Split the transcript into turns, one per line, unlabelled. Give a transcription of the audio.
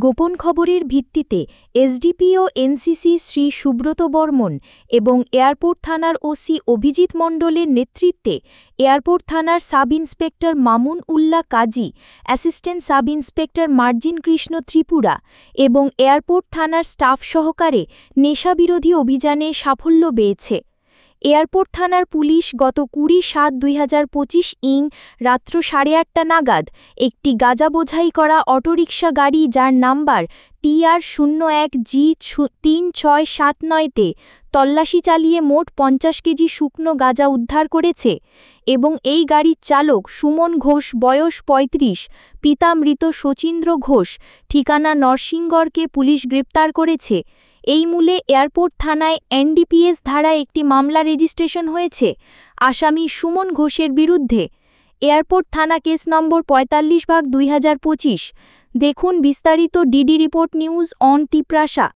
গোপন খবরের ভিত্তিতে এসডিপিও এনসিসি শ্রী সুব্রত বর্মন এবং এয়ারপোর্ট থানার ওসি অভিজিৎ মণ্ডলের নেতৃত্বে এয়ারপোর্ট থানার sub inspector Mamun Ullah Kazi, assistant sub inspector মার্জিন কৃষ্ণ ত্রিপুরা এবং এয়ারপোর্ট থানার স্টাফ সহকারে নেশাবিরোধী অভিযানে সাফল্য পেয়েছে। এয়ারপোর্ট থানার পুলিশ গত 20/7/2025 রাত্র 8:30 নাগাদ একটি গাঁজা বোঝাই করা অটোরিকশা গাড়ি যার নাম্বার TR01G3679-তে তল্লাশি চালিয়ে মোট 50 কেজি শুকনো গাঁজা উদ্ধার করেছে এবং এই গাড়ির চালক সুমন ঘোষ বয়স 35, পিতা মৃত শচীন্দ্র ঘোষ, ঠিকানা নরসিংগড়কে পুলিশ গ্রেপ্তার করেছে। এই মূলে এয়ারপোর্ট থানায় এনডিপিএস ধারায় একটি মামলা রেজিস্ট্রেশন হয়েছে আসামি সুমন ঘোষের বিরুদ্ধে। এয়ারপোর্ট থানা কেস নম্বর 45/2025। দেখুন বিস্তারিত DD report news on Tiprasa.